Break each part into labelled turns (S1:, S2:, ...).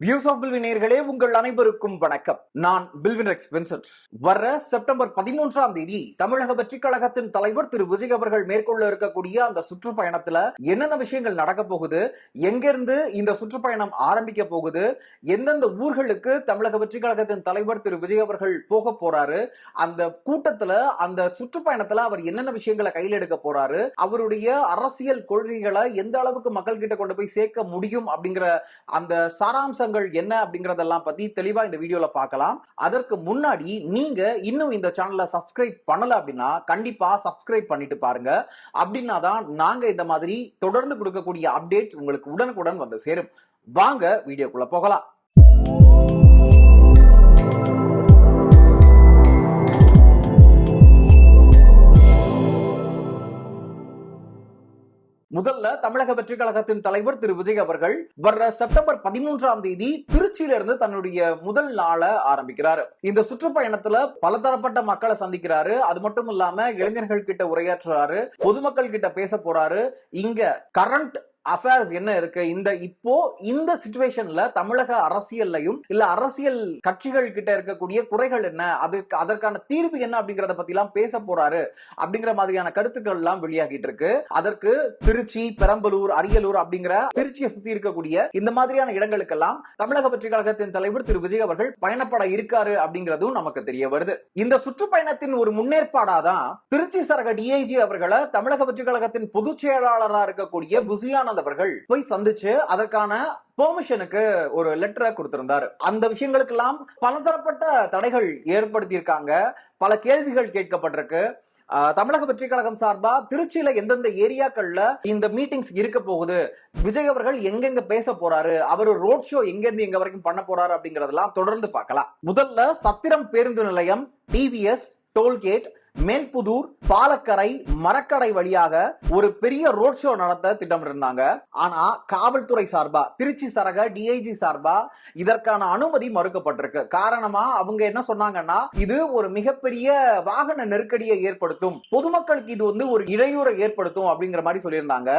S1: Views of பில்வின் நேயர்களே, உங்கள் அனைவருக்கும் வணக்கம். நான் பில்வின் எக்ஸ் வின்சென்ட். வர செப்டம்பர் 13ஆம் தேதி தமிழக வெற்றிக் கழகத்தின் தலைவர் திரு விஜய் அவர்கள் மேற்கொள்ள இருக்கக்கூடிய அந்த சுற்றுப்பயணத்துல என்னென்ன விஷயங்கள் நடக்க போகுது, எங்கிருந்து இந்த சுற்றுப்பயணம் ஆரம்பிக்க போகுது, எந்தெந்த ஊர்களுக்கு தமிழக வெற்றிக் கழகத்தின் தலைவர் திரு விஜய் அவர்கள் போக போறாரு, அந்த கூட்டத்துல அந்த சுற்றுப்பயணத்துல அவர் என்னென்ன விஷயங்களை கையில் எடுக்க போறாரு, அவருடைய அரசியல் கொள்கைகளை எந்த அளவுக்கு மக்கள் கிட்ட கொண்டு போய் சேர்க்க முடியும் அப்படிங்கிற அந்த சாராம்சங்கள் என்ன அப்படிங்கறதெல்லாம் பத்தி தெளிவா இந்த வீடியோல பார்க்கலாம். அதற்கு முன்னாடி நீங்க இன்னும் இந்த சேனலை சப்ஸ்கிரைப் பண்ணல அப்படின்னா கண்டிப்பா சப்ஸ்கிரைப் பண்ணிட்டு பாருங்க. அப்படின்னா தான் நாங்க இந்த மாதிரி தொடர்ந்து கொடுக்கக்கூடிய அப்டேட்ஸ் உங்களுக்கு உடனுக்குடன் வந்து சேரும். வாங்க வீடியோக்குள்ள போகலாம். முதல்ல தமிழக வெற்றிக் கழகத்தின் தலைவர் திரு விஜய் அவர்கள் வர்ற செப்டம்பர் 13ஆம் தேதி திருச்சியில இருந்து தன்னுடைய முதல் நாளை ஆரம்பிக்கிறாரு. இந்த சுற்றுப்பயணத்துல பலதரப்பட்ட மக்களை சந்திக்கிறாரு. அது மட்டும் இல்லாம இளைஞர்கள் கிட்ட உரையாற்றுறாரு, பொதுமக்கள் கிட்ட பேச போறாரு. இங்க கரண்ட் அஃபேர்ஸ் என்ன இருக்கு, இந்த சிச்சுவேஷன்ல தமிழக அரசியல்லையும் இல்ல அரசியல் கட்சிகள் கிட்ட இருக்கக்கூடிய குறைகள் என்ன, அதற்கான தீர்வு என்ன அப்படிங்கறத பத்தி எல்லாம் பேச போறாரு அப்படிங்கிற மாதிரியான கருத்துக்கள் எல்லாம் வெளியாகிட்டு இருக்கு. அதற்கு திருச்சி, பெரம்பலூர், அரியலூர் அப்படிங்கிற திருச்சியை சுத்தி இருக்கக்கூடிய இந்த மாதிரியான இடங்களுக்கெல்லாம் தமிழக வெற்றிக் கழகத்தின் தலைவர் திரு விஜய் அவர்கள் பயணப்பட இருக்காரு அப்படிங்கிறதும் நமக்கு தெரிய வருது. இந்த சுற்றுப்பயணத்தின் ஒரு முன்னேற்பாடாதான் திருச்சி சரக டிஐஜி அவர்களை தமிழக வெற்றிக் கழகத்தின் பொதுச் செயலாளராக இருக்கக்கூடிய புசியான அவர்கள் போய் சந்திச்சு அதற்கான பெர்மிஷனுக்கு ஒரு லெட்டரை கொடுத்திருந்தார். அந்த விஷயங்களுக்கெல்லாம் பலதரப்பட்ட தடைகள் ஏற்படுத்தி இருக்காங்க. பல கேள்விகள் கேட்கப்பட்டிருக்கு. தமிழக வெற்றிக் கழகம் சார்பா திருச்சியில எந்தெந்த ஏரியாக்கள்ல இந்த மீட்டிங்ஸ் இருக்க போகுது, விஜய் அவர்கள் எங்கெங்க பேச போறாரு, அவர் ரோட் ஷோ எங்க இருந்து எங்க வரைக்கும் பண்ண போறாரு அப்படிங்கறதெல்லாம் தொடர்ந்து பார்க்கலாம். முதல்ல சத்திரம் பேருந்து நிலையம், டிவிஎஸ், டோல்கேட், மேல்புதூர், பாலக்கரை, மரக்கடை வழியாக ஒரு பெரிய ரோட் ஷோ நடத்த திட்டமிட்டிருந்தாங்க. ஆனா காவல்துறை சார்பா, திருச்சி சரக டிஐஜி சார்பா இதற்கான அனுமதி மறுக்கப்பட்டிருக்கு. காரணமா அவங்க என்ன சொன்னாங்கன்னா, இது ஒரு மிகப்பெரிய வாகன நெருக்கடியை ஏற்படுத்தும், பொதுமக்களுக்கு இது ஒரு இடையூறை ஏற்படுத்தும் அப்படிங்கிற மாதிரி சொல்லியிருந்தாங்க.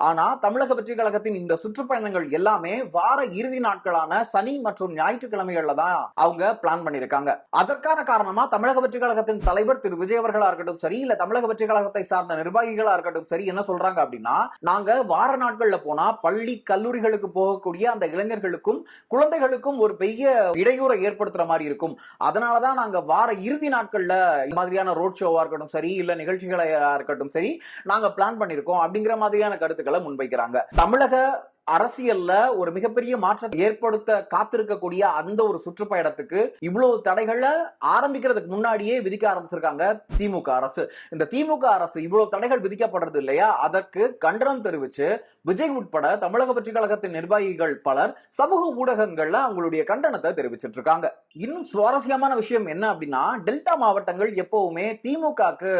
S1: ஆனா தமிழக வெற்றிக் கழகத்தின் இந்த சுற்றுப்பயணங்கள் எல்லாமே வார இறுதி நாட்களான சனி மற்றும் ஞாயிற்றுக்கிழமைகள்ல தான் அவங்க பிளான் பண்ணிருக்காங்க. அதற்கான காரணமா தமிழக வெற்றிக் கழகத்தின் தலைவர் திரு விஜய் அவர்களா இருக்கட்டும் சரி, இல்ல தமிழக வெற்றிக் கழகத்தை சார்ந்த நிர்வாகிகளா இருக்கட்டும் சரி, என்ன சொல்றாங்க அப்படின்னா, நாங்க வார நாட்கள்ல போனா பள்ளி கல்லூரிகளுக்கு போகக்கூடிய அந்த இளைஞர்களுக்கும் குழந்தைகளுக்கும் ஒரு பெரிய இடையூறை ஏற்படுத்துற மாதிரி இருக்கும். அதனாலதான் நாங்க வார இறுதி நாட்கள்ல இந்த மாதிரியான ரோட் ஷோவா இருக்கட்டும் சரி, இல்ல நிகழ்ச்சிகளா இருக்கட்டும் சரி, நாங்க பிளான் பண்ணிருக்கோம் அப்படிங்கிற மாதிரியான கருத்துக்களை முன்வைக்கிறாங்க. தமிழக அரசியல்ல ஒரு மிகப்பெரிய மாற்றத்தை ஏற்படுத்த காத்திருக்கக்கூடிய அந்த ஒரு சுற்றுப்பயணத்துக்கு இவ்வளவு தடைகளை ஆரம்பிக்கிறதுக்கு முன்னாடியே விதிக்க ஆரம்பிச்சிருக்காங்க திமுக அரசு. இந்த திமுக அரசு இவ்வளவு தடைகள் விதிக்கப்படுறது இல்லையா, அதற்கு கண்டனம் தெரிவிச்சு விஜய் உட்பட தமிழக வெற்றிக் கழகத்தின் நிர்வாகிகள் பலர் சமூக ஊடகங்கள்ல அவங்களுடைய கண்டனத்தை தெரிவிச்சிட்டு இருக்காங்க. இன்னும் சுவாரஸ்யமான விஷயம் என்ன அப்படின்னா, டெல்டா மாவட்டங்கள் எப்பவுமே திமுகக்கு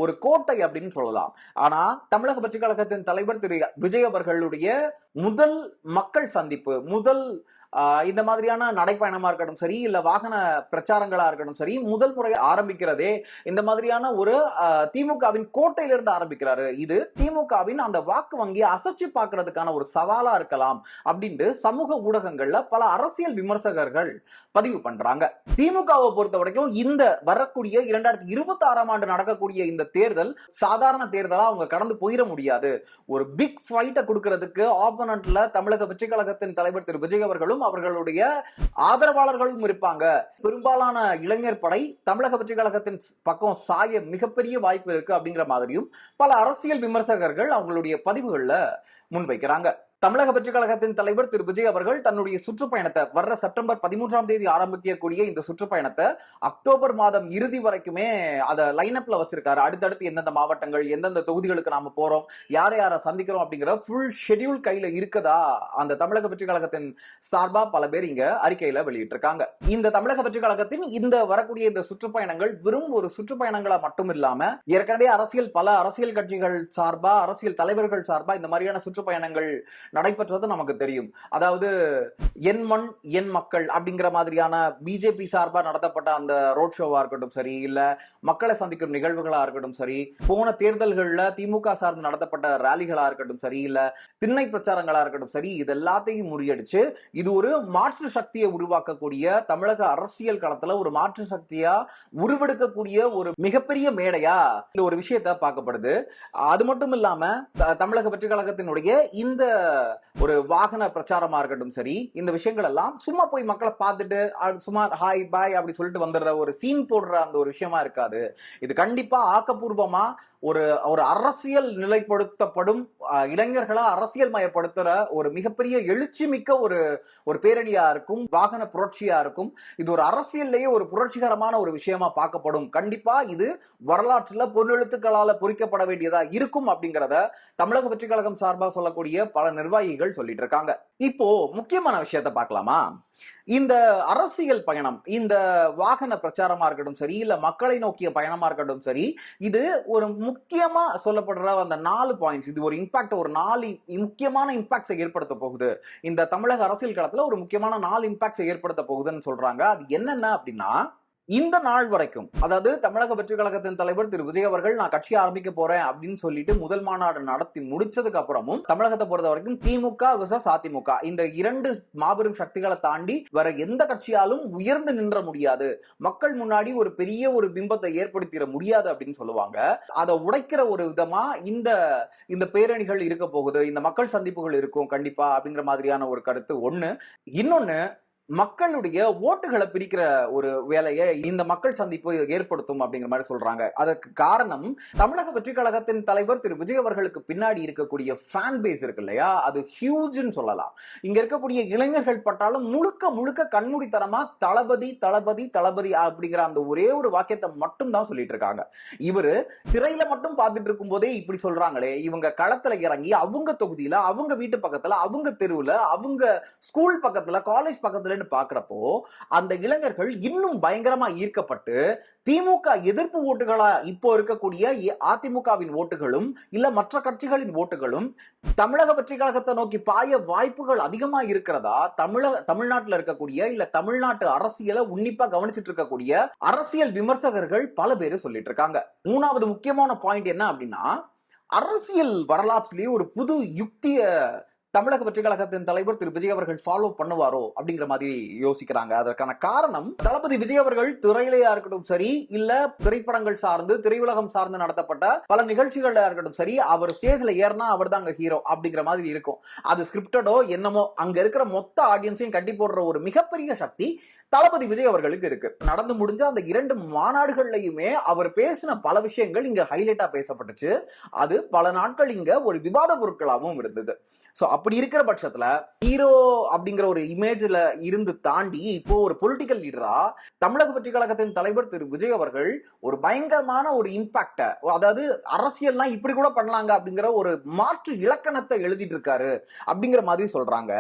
S1: ஒரு கோட்டை அப்படின்னு சொல்லலாம். ஆனா தமிழக வெற்றிக் கழகத்தின் தலைவர் திரு விஜய் அவர்களுடைய முதல் மக்கள் சந்திப்பு, முதல் இந்த மாதிரியான நடைப்பயணமா இருக்கட்டும் சரி, இல்ல வாகன பிரச்சாரங்களா இருக்கட்டும் சரி, முதல் முறை ஆரம்பிக்கிறதே இந்த மாதிரியான ஒரு திமுகவின் கோட்டையிலிருந்து ஆரம்பிக்கிறாரு. இது திமுகவின் அந்த வாக்கு வங்கியை அசைச்சு பார்க்கறதுக்கான ஒரு சவாலா இருக்கலாம் அப்படின்ட்டு சமூக ஊடகங்கள்ல பல அரசியல் விமர்சகர்கள் பதிவு பண்றாங்க. திமுகவை பொறுத்த வரைக்கும் இந்த வரக்கூடிய 2026ஆம் ஆண்டு நடக்கக்கூடிய இந்த தேர்தல் சாதாரண தேர்தலா அவங்க கடந்து போயிட முடியாது. ஒரு பிக் ஃபைட்டை கொடுக்கிறதுக்கு ஆப்போனன்ட்ல தமிழக வெற்றிக் கழகத்தின் தலைவர் திரு விஜய் அவர்களும் அவர்களுடைய ஆதரவாளர்களும் இருப்பாங்க. பெரும்பாலான இளைஞர் படை தமிழக வெற்றிக் கழகத்தின் பக்கம் சாய மிகப்பெரிய வாய்ப்பு இருக்கு அப்படிங்கிற மாதிரியும் பல அரசியல் விமர்சகர்கள் அவங்களுடைய பதிவுகள்ல முன்வைக்கிறாங்க. தமிழக வெற்றிக் கழகத்தின் தலைவர் திரு விஜய் அவர்கள் தன்னுடைய சுற்றுப்பயணத்தை வர்ற செப்டம்பர் 13ஆம் தேதி ஆரம்பிக்கக்கூடிய இந்த சுற்றுப்பயணத்தை அக்டோபர் மாதம் இறுதி வரைக்குமே அதை லைனப்ல வச்சிருக்காரு. அடுத்தடுத்து எந்தெந்த மாவட்டங்கள், எந்தெந்த தொகுதிகளுக்கு நாம போறோம், யாரை சந்திக்கிறோம் அப்படிங்கிற ஃபுல் ஷெட்யூல் கையில இருக்கதா அந்த தமிழக வெற்றிக் கழகத்தின் சார்பா பல பேர் இங்க அறிக்கையில வெளியிட்டிருக்காங்க. இந்த தமிழக வெற்றிக் கழகத்தின் இந்த வரக்கூடிய இந்த சுற்றுப்பயணங்கள் வெறும் ஒரு சுற்றுப்பயணங்களா மட்டும் இல்லாம ஏற்கனவே பல அரசியல் கட்சிகள் சார்பா, அரசியல் தலைவர்கள் சார்பா இந்த மாதிரியான சுற்றுப்பயணங்கள் நடைபெற்றது நமக்கு தெரியும். அதாவது என் மண் என் மக்கள் அப்படிங்கிற மாதிரியான பிஜேபி சார்பா நடத்தப்பட்ட அந்த ரோட் ஷோவா இருக்கட்டும் சரி, இல்ல மக்களை சந்திக்கும் நிகழ்வுகளா இருக்கட்டும் சரி, போன தேர்தல்கள்ல திமுக சார்ந்து நடத்தப்பட்ட ரேலிகளா இருக்கட்டும் சரி, இல்ல திண்ணை பிரச்சாரங்களா இருக்கட்டும் சரி, இது எல்லாத்தையும் முறியடிச்சு இது ஒரு மாற்று சக்தியை உருவாக்கக்கூடிய, தமிழக அரசியல் களத்துல ஒரு மாற்று சக்தியா உருவெடுக்கக்கூடிய ஒரு மிகப்பெரிய மேடையா இந்த ஒரு விஷயத்த பார்க்கப்படுது. அது மட்டும் இல்லாம தமிழக வெற்றி கழகத்தினுடைய இந்த ஒரு வாகன பிரச்சாரமா இருக்கட்டும் சரி, இந்த விஷயங்கள் எல்லாம் சும்மா போய் மக்களை பார்த்துட்டு சும்மா ஹாய் பாய் அப்படி சொல்லிட்டு வந்துடுற ஒரு சீன் போடுற அந்த ஒரு விஷயமா இருக்காது. இது கண்டிப்பா ஆக்கப்பூர்வமா ஒரு ஒரு அரசியல் நிலைப்படுத்தப்படும், இளைஞர்களை அரசியல் மயப்படுத்துற ஒரு மிகப்பெரிய எழுச்சி மிக்க ஒரு பேரணியா இருக்கும், வாகன புரட்சியா இருக்கும். இது ஒரு அரசியல்லையே ஒரு புரட்சிகரமான ஒரு விஷயமா பார்க்கப்படும். கண்டிப்பா இது வரலாற்றுல பொன்னெழுத்துக்களால பொறிக்கப்பட வேண்டியதா இருக்கும் அப்படிங்கிறத தமிழக வெற்றி கழகம் சார்பா சொல்லக்கூடிய பல நிர்வாகிகள் சொல்லிட்டு இருக்காங்க. இப்போ முக்கியமான விஷயத்தை பார்க்கலாமா? இந்த அரசியல் பயணம், இந்த வாகன பிரச்சாரமா இருக்கட்டும் சரி, இல்ல மக்களை நோக்கிய பயணமா இருக்கட்டும் சரி, இது ஒரு முக்கியமா சொல்லப்படுற அந்த 4 பாயிண்ட்ஸ், இது ஒரு இம்பாக்ட், ஒரு 4 முக்கியமான இம்பாக்ட்ஸை ஏற்படுத்த போகுது. இந்த தமிழக அரசியல் களத்துல ஒரு முக்கியமான 4 இம்பாக்ட்ஸை ஏற்படுத்த போகுதுன்னு சொல்றாங்க. அது என்னென்ன அப்படின்னா, இந்த நாள் வரைக்கும், அதாவது தமிழக வெற்றி கழகத்தின் தலைவர் திரு விஜய் அவர்கள் நான் கட்சி ஆரம்பிக்க போறேன் அப்படின்னு சொல்லிட்டு முதல் மாநாடு நடத்தி முடிச்சதுக்கு அப்புறமும் தமிழகத்தை பொறுத்த வரைக்கும் திமுக விசஸ் அதிமுக இந்த 2 மாபெரும் சக்திகளை தாண்டி வேற எந்த கட்சியாலும் உயர்ந்து நின்ற முடியாது, மக்கள் முன்னாடி ஒரு பெரிய ஒரு பிம்பத்தை ஏற்படுத்திட முடியாது அப்படின்னு சொல்லுவாங்க. அதை உடைக்கிற ஒரு விதமா இந்த பேரணிகள் இருக்க போகுது, இந்த மக்கள் சந்திப்புகள் இருக்கும் கண்டிப்பா அப்படிங்கிற மாதிரியான ஒரு கருத்து ஒண்ணு. இன்னொன்னு, மக்களுடைய ஓட்டுகளை பிரிக்கிற ஒரு வேலையை இந்த மக்கள் சந்திப்பு ஏற்படுத்தும் அப்படிங்கிற மாதிரி சொல்றாங்க. அதற்கு காரணம் தமிழக வெற்றி கழகத்தின் தலைவர் திரு விஜய் அவர்களுக்கு பின்னாடி இருக்கக்கூடிய ஃபேன் பேஸ் இருக்கு இல்லையா, அது ஹியூஜ்னு சொல்லலாம். இங்க இருக்கக்கூடிய இளைஞர்கள் பட்டாலும் முழுக்க முழுக்க கண்மூடித்தனமா தளபதி தளபதி தளபதி அப்படிங்கிற அந்த ஒரே ஒரு வாக்கியத்தை மட்டும் தான் சொல்லிட்டு இருக்காங்க. இவரு திரையில மட்டும் பார்த்துட்டு இருக்கும் போதே இப்படி சொல்றாங்களே, இவங்க களத்துல இறங்கி அவங்க தொகுதியில, அவங்க வீட்டு பக்கத்துல, அவங்க தெருவுல, அவங்க ஸ்கூல் பக்கத்துல, காலேஜ் பக்கத்துல பாக்குறப்போ அந்த இளைஞர்கள் இன்னும் பயங்கரமா ஈர்க்கப்பட்டு திமுக எதிர்ப்பு ஓட்டுகளா இப்போ இருக்கக்கூடிய அதிமுகவின் ஓட்டுகளும் இல்ல மற்ற கட்சிகளின் ஓட்டுகளும் தமிழக வெற்றி கழகத்தை நோக்கி பாய வாய்ப்புகள் அதிகமா இருக்கிறதா தமிழ்நாட்டில் இருக்கக்கூடிய இல்ல தமிழ்நாட்டு அரசியலை உன்னிப்பா கவனிச்சுட்டு இருக்கக்கூடிய அரசியல் விமர்சகர்கள் பல பேர் சொல்லிட்டு இருக்காங்க. 3வது முக்கியமான பாயிண்ட் என்ன அப்படின்னா, அரசியல் வரலாற்றிலேயே ஒரு புது யுக்திய தமிழக வெற்றி கழகத்தின் தலைவர் திரு விஜய் அவர்கள் ஃபாலோ பண்ணுவாரோ அப்படிங்கிற மாதிரி யோசிக்கிறாங்க. அதற்கான காரணம், தளபதி விஜய் அவர்கள் திரையிலையா இருக்கட்டும் சரி, இல்ல திரைப்படங்கள் சார்ந்து திரையுலகம் சார்ந்து நடத்தப்பட்ட பல நிகழ்ச்சிகள்ல இருக்கட்டும் சரி, அவர் ஸ்டேஜ்ல ஏறினா அவர் தான் அங்க ஹீரோ அப்படிங்கிற மாதிரி இருக்கும். அது ஸ்கிரிப்டடோ என்னமோ, அங்க இருக்கிற மொத்த ஆடியன்ஸையும் கட்டி போடுற ஒரு மிகப்பெரிய சக்தி தளபதி விஜய் அவர்களுக்கு இருக்கு. நடந்து முடிஞ்ச அந்த 2 மாநாடுகள்லயுமே அவர் பேசின பல விஷயங்கள் இங்க ஹைலைட்டா பேசப்பட்டுச்சு. அது பல நாட்கள் இங்க ஒரு விவாத பொருட்களாகவும் இருந்தது. சோ அப்படி இருக்கிற பட்சத்துல ஹீரோ அப்படிங்கிற ஒரு இமேஜ்ல இருந்து தாண்டி இப்போ ஒரு பொலிட்டிக்கல் லீடரா தமிழக வெற்றி கழகத்தின் தலைவர் திரு விஜய் அவர்கள் ஒரு பயங்கரமான ஒரு இம்பாக்ட, அதாவது அரசியல்னா இப்படி கூட பண்ணலாங்க அப்படிங்கிற ஒரு மாற்று இலக்கணத்தை எழுதிட்டு இருக்காரு அப்படிங்கிற மாதிரி சொல்றாங்க.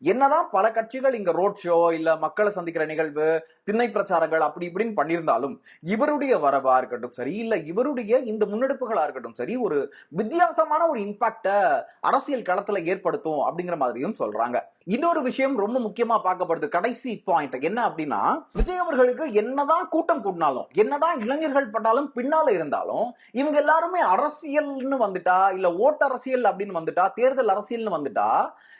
S1: என்னதான் பல கட்சிகள் இங்க ரோட் ஷோ இல்ல மக்களை சந்திக்கிற நிகழ்வு, திண்ணை பிரச்சாரங்கள் அப்படி இப்படின்னு பண்ணியிருந்தாலும் இவருடைய வரவா இருக்கட்டும் சரி, இல்ல இவருடைய இந்த முன்னெடுப்புகளா இருக்கட்டும் சரி, ஒரு வித்தியாசமான ஒரு இம்பாக்ட அரசியல் களத்துல ஏற்படுத்தும் அப்படிங்கிற மாதிரியும் சொல்றாங்க. இன்னொரு விஷயம் ரொம்ப முக்கியமா பார்க்கப்படுது, கடைசி பாயிண்ட் என்ன அப்படின்னா, விஜய் அவர்களுக்கு என்னதான் கூட்டம் கூட்டினாலும், என்னதான் இளைஞர்கள் பட்டாலும் பின்னால இருந்தாலும், இவங்க எல்லாருமே அரசியல்னு வந்துட்டா, இல்ல ஓட்டு அரசியல் அப்படின்னு வந்துட்டா, தேர்தல் அரசியல்னு வந்துட்டா,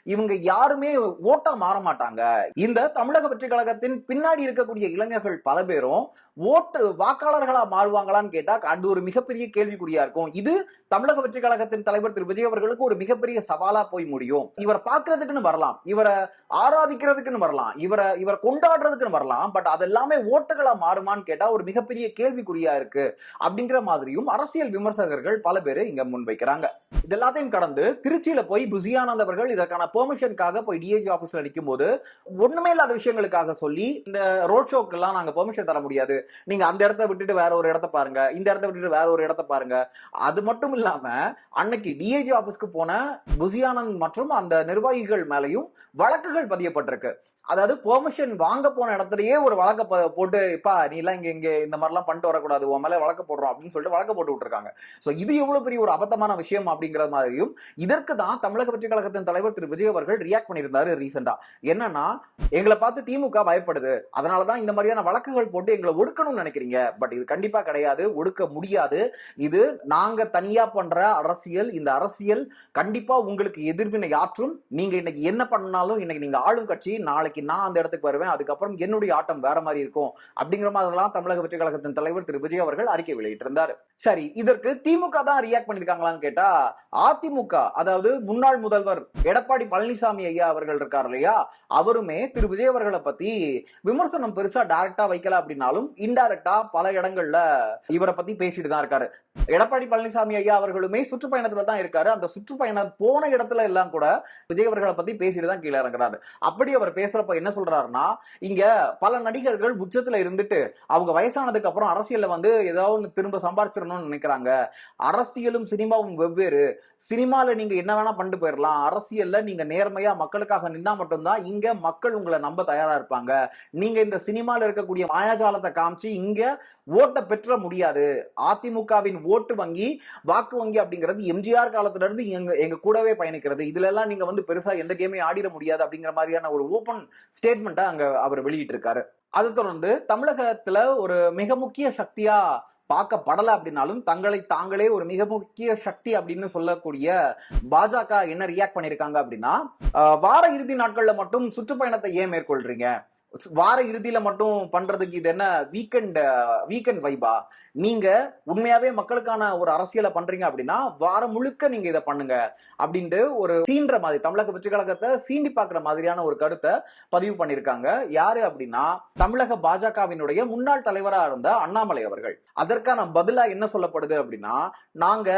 S1: இவங்க யாருமே ஓட்டா மாற மாட்டாங்க. இந்த தமிழக வெற்றி கழகத்தின் பின்னாடி இருக்கக்கூடிய இளைஞர்கள் பல பேரும் ஓட்டு வாக்காளர்களா மாறுவாங்களான்னு கேட்டா அது ஒரு மிகப்பெரிய கேள்விக்குறியா இருக்கும். இது தமிழக வெற்றி கழகத்தின் தலைவர் திரு விஜய் அவர்களுக்கு ஒரு மிகப்பெரிய சவாலா போய் முடியும். இவரை பார்க்கறதுக்குன்னு வரலாம், இவரை ஆராதிக்கிறதுக்குன்னு வரலாம், இவரை கொண்டாடுறதுக்குன்னு வரலாம், பட் அது எல்லாமே ஓட்டுகளா மாறுமான்னு கேட்டா ஒரு மிகப்பெரிய கேள்விக்குறியா இருக்கு அப்படிங்கிற மாதிரியும் அரசியல் விமர்சகர்கள் பல பேர் இங்க முன்வைக்கிறாங்க. இது எல்லாத்தையும் கடந்து திருச்சியில போய் புசியானந்த் அவர்கள் இதற்கான பெர்மிஷனுக்காக போய் டிஐஜி ஆபீஸ்ல நிற்கும் போது ஒண்ணுமே இல்லாத விஷயங்களுக்காக சொல்லி, இந்த ரோட் ஷோக்கு எல்லாம் நாங்க பெர்மிஷன் தர முடியாது, நீங்க அந்த இடத்தை விட்டுட்டு வேற ஒரு இடத்த பாருங்க, இந்த இடத்தை விட்டுட்டு வேற ஒரு இடத்த பாருங்க. அது மட்டும் இல்லாம அன்னைக்கு டிஐஜி ஆபீஸ்க்கு போன புசியானந்த் மற்றும் அந்த நிர்வாகிகள் மேலையும் வழக்குகள் பதியப்பட்டிருக்கு. அதாவது பெர்மிஷன் வாங்க போன இடத்துலயே ஒரு வழக்க போட்டு இப்பா நீ எல்லாம் இங்க இந்த மாதிரி எல்லாம் பண்ணிட்டு வரக்கூடாது, உன் மேல வழக்க போடுறோம் அப்படின்னு சொல்லிட்டு வழக்க போட்டு விட்டுருக்காங்க. சோ இது எவ்வளவு பெரிய ஒரு அபத்தமான விஷயம் அப்படிங்கிற மாதிரியும் இதற்கு தான் தமிழக வெற்றி கழகத்தின் தலைவர் திரு விஜய் அவர்கள் ரியாக்ட் பண்ணியிருந்தாரு ரீசெண்டா. என்னன்னா, எங்களை பார்த்து திமுக பயப்படுது, அதனாலதான் இந்த மாதிரியான வழக்குகள் போட்டு எங்களை ஒடுக்கணும்னு நினைக்கிறீங்க. பட் இது கண்டிப்பா கிடையாது, ஒடுக்க முடியாது. இது நாங்க தனியா பண்ற அரசியல். இந்த அரசியல் கண்டிப்பா உங்களுக்கு எதிர்வினை ஆற்றும். நீங்க இன்னைக்கு என்ன பண்ணாலும், இன்னைக்கு நீங்க ஆளும் கட்சி, நாளைக்கு நான் அந்த இடத்துக்கு வருவேன், அதுக்கப்புறம் என்னுடைய ஆட்டம் வேற மாதிரி இருக்கும் அப்படிங்கிற மாதிரிலாம் தமிழக வெற்றி கழகத்தின் தலைவர் திரு விஜய் அவர்கள் அறிக்கை வெளியிட்டிருந்தாரு. சரி, இதற்கு திமுக தான் ரியாக்ட் பண்ணிருக்காங்களான்னு கேட்டா, அதிமுக அதாவது முன்னாள் முதல்வர் எடப்பாடி பழனிசாமி ஐயா அவர்கள் இருக்கார் இல்லையா, அவருமே திரு விஜய் அவர்களை பத்தி விமர்சனம் பெருசா டைரக்டா வைக்கல அப்படின்னாலும் இன்டைரக்டா பல இடங்கள்ல இவரை பத்தி பேசிட்டு தான் இருக்காரு. எடப்பாடி பழனிசாமி ஐயா அவர்களுமே சுற்றுப்பயணத்துல தான் இருக்காரு. அந்த சுற்றுப்பயணம் போன இடத்துல எல்லாம் கூட விஜய் அவர்களை பத்தி பேசிட்டு தான் கீழே இறங்குறாரு. அப்படி அவர் பேசுறப்ப என்ன சொல்றாருன்னா, இங்க பல நடிகர்கள் உச்சத்துல இருந்துட்டு அவங்க வயசானதுக்கு அப்புறம் அரசியல்ல வந்து ஏதாவது திரும்ப சம்பாதிச்சிடணும்னு நினைக்கிறாங்க. அரசியலும் சினிமாவும் வெவ்வேறு. சினிமால நீங்க என்ன வேணா பண்ணிட்டு போயிடலாம், அரசியல்ல நீங்க நேர்மையா மக்களுக்காக நின்னா மட்டும்தான் இங்க மக்கள் உங்களை நம்ப தயாரா இருப்பாங்க. நீங்க இந்த சினிமால இருக்கக்கூடிய மாயாஜாலத்தை காமிச்சு இங்க ஓட்டை பெற்ற முடியாது. அதிமுகவின் ஓட்டு வங்கி, வாக்கு வங்கி அப்படிங்கிறது எம்ஜிஆர் காலத்துல இருந்து எங்க கூடவே பயணிக்கிறது. இதுல எல்லாம் நீங்க வந்து பெருசா எந்த கேமே ஆடிட முடியாது அப்படிங்கிற மாதிரியான ஒரு ஓபன் ஸ்டேட்மெண்ட்டா அங்க அவர் வெளியிட்டு இருக்காரு. அதை தொடர்ந்து தமிழகத்துல ஒரு மிக முக்கிய சக்தியா பார்க்கப்படல அப்படின்னாலும் தங்களை தாங்களே ஒரு மிக முக்கிய சக்தி அப்படின்னு சொல்லக்கூடிய பாஜக என்ன ரியாக்ட் பண்ணிருக்காங்க அப்படின்னா, வார இறுதி நாட்கள்ல மட்டும் சுற்றுப்பயணத்தை ஏன் மேற்கொள்றீங்க, வார இறுதியில மட்டும் பண்றதுக்கு இது என்ன வீக்கெண்ட் வைபா, நீங்க உண்மையாவே மக்களுக்கான ஒரு அரசியலை பண்றீங்க அப்படின்னா வாரம் முழுக்க நீங்க இதை பண்ணுங்க அப்படின்ட்டு ஒரு சீன்ற மாதிரி, தமிழக வெற்றி கழகத்தை சீண்டி பாக்குற மாதிரியான ஒரு கருத்தை பதிவு பண்ணிருக்காங்க. யாரு அப்படின்னா, தமிழக பாஜகவினுடைய முன்னாள் தலைவரா இருந்த அண்ணாமலை அவர்கள். அதற்கான பதிலா என்ன சொல்லப்படுது அப்படின்னா, நாங்க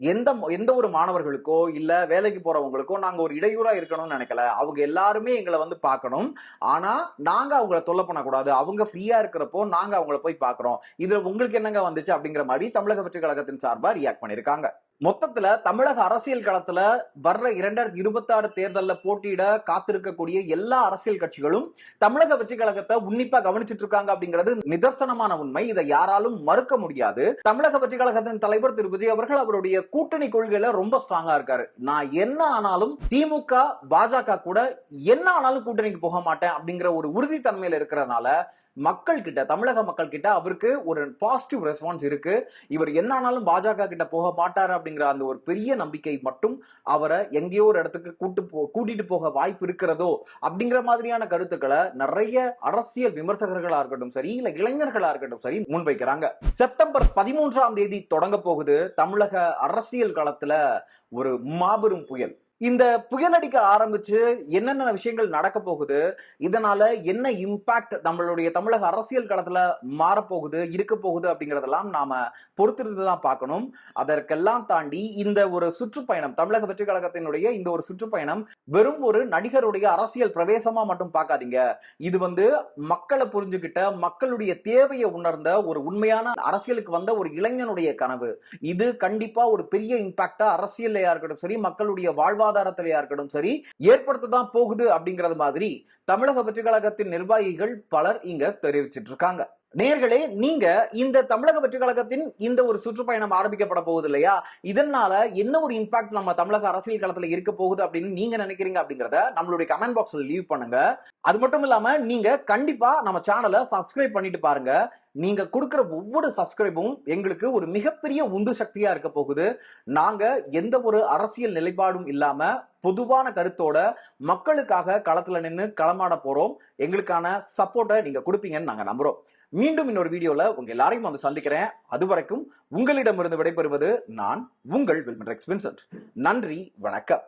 S1: எந்த ஒரு மாணவர்களுக்கோ இல்ல வேலைக்கு போறவங்களுக்கோ நாங்க ஒரு இடையூறா இருக்கணும்னு நினைக்கல. அவங்க எல்லாருமே எங்களை வந்து பார்க்கணும். ஆனா நாங்க அவங்கள தொல்லை பண்ணக்கூடாது. அவங்க ஃப்ரீயா இருக்கிறப்போ நாங்க அவங்கள போய் பார்க்கிறோம். இதுல உங்களுக்கு என்னங்க வந்துச்சு அப்படிங்கிற மாதிரி தமிழக வெற்றி கழகத்தின் சார்பா ரியாக்ட் பண்ணிருக்காங்க. மொத்தத்துல தமிழக அரசியல் களத்துல வர்ற 2026 தேர்தல்ல போட்டியிட காத்திருக்கக்கூடிய எல்லா அரசியல் கட்சிகளும் தமிழக வெற்றி கழகத்தை உன்னிப்பா கவனிச்சிட்டு இருக்காங்க அப்படிங்கிறது நிதர்சனமான உண்மை. இதை யாராலும் மறுக்க முடியாது. தமிழக வெற்றி கழகத்தின் தலைவர் திரு விஜய் அவர்கள் அவருடைய கூட்டணி கொள்கையில ரொம்ப ஸ்ட்ராங்கா இருக்காரு. நான் என்ன ஆனாலும் திமுக பாஜக கூட என்ன ஆனாலும் கூட்டணிக்கு போக மாட்டேன் அப்படிங்கிற ஒரு உறுதித்தன்மையில இருக்கிறதுனால மக்கள் கிட்ட, தமிழக மக்கள் கிட்ட அவருக்கு ஒரு பாசிட்டிவ் ரெஸ்பான்ஸ் இருக்கு. இவர் என்ன ஆனாலும் பாஜக கிட்ட போக மாட்டாரு அப்படிங்கிற அந்த ஒரு பெரிய நம்பிக்கை மட்டும் அவரை எங்கேயோ ஒரு இடத்துக்கு கூட்டிட்டு போக வாய்ப்பு இருக்கிறதோ அப்படிங்கிற மாதிரியான கருத்துக்களை நிறைய அரசியல் விமர்சகர்களா இருக்கட்டும் சரி, இல்ல இளைஞர்களா இருக்கட்டும் சரி முன்வைக்கிறாங்க. செப்டம்பர் 13ஆம் தேதி தொடங்க போகுது தமிழக அரசியல் களத்துல ஒரு மாபெரும் புயல். இந்த புயல் அடிக்க ஆரம்பிச்சு என்னென்ன விஷயங்கள் நடக்க போகுது, இதனால என்ன இம்பாக்ட் நம்மளுடைய தமிழக அரசியல் களத்துல மாறப்போகுது, இருக்க போகுது அப்படிங்கறதெல்லாம் நாம பொறுத்திருந்து தான் பார்க்கணும். அதற்கெல்லாம் தாண்டி இந்த ஒரு சுற்றுப்பயணம், தமிழக வெற்றி கழகத்தினுடைய இந்த ஒரு சுற்றுப்பயணம் வெறும் ஒரு நடிகருடைய அரசியல் பிரவேசமா மட்டும் பார்க்காதீங்க. இது வந்து மக்களை புரிஞ்சுக்கிட்ட, மக்களுடைய தேவையை உணர்ந்த ஒரு உண்மையான அரசியலுக்கு வந்த ஒரு இளைஞனுடைய கனவு. இது கண்டிப்பா ஒரு பெரிய இம்பாக்டா அரசியல்லையா இருக்கட்டும் சரி, மக்களுடைய வாழ்வாதாரத்திலையா இருக்கட்டும் சரி ஏற்படுத்ததான் போகுது அப்படிங்கறது மாதிரி தமிழக வெற்றி கழகத்தின் நிர்வாகிகள் பலர் இங்க தெரிவிச்சிட்டு இருக்காங்க. நேர்களே, நீங்க இந்த தமிழக வெற்றி கழகத்தின் இந்த ஒரு சுற்றுப்பயணம் ஆரம்பிக்கப்பட போகுது இல்லையா, இதனால என்ன ஒரு இம்பாக்ட் நம்ம தமிழக அரசியல் களத்துல இருக்க போகுது அப்படின்னு நீங்க நினைக்கிறீங்க அப்படிங்கறத நம்மளுடைய கமெண்ட் பாக்ஸ்ல லீவ் பண்ணுங்க. அது மட்டும் இல்லாம நீங்க கண்டிப்பா நம்ம சேனலை சப்ஸ்கிரைப் பண்ணிட்டு பாருங்க. நீங்க கொடுக்கிற ஒவ்வொரு சப்ஸ்கிரைபும் எங்களுக்கு ஒரு மிகப்பெரிய உந்து சக்தியா இருக்க போகுது. நாங்க எந்த ஒரு அரசியல் நிலைப்பாடும் இல்லாம பொதுவான கருத்தோட மக்களுக்காக களத்துல நின்று களமாட போறோம். எங்களுக்கான சப்போர்ட்டை நீங்க கொடுப்பீங்கன்னு நாங்க நம்புறோம். மீண்டும் இன்னொரு வீடியோல உங்க எல்லாரையும் வந்து சந்திக்கிறேன். அதுவரைக்கும் உங்களிடமிருந்து விடைபெறுவது நான் உங்கள் வில்மன் ரெக்ஸ் வின்சென்ட். நன்றி, வணக்கம்.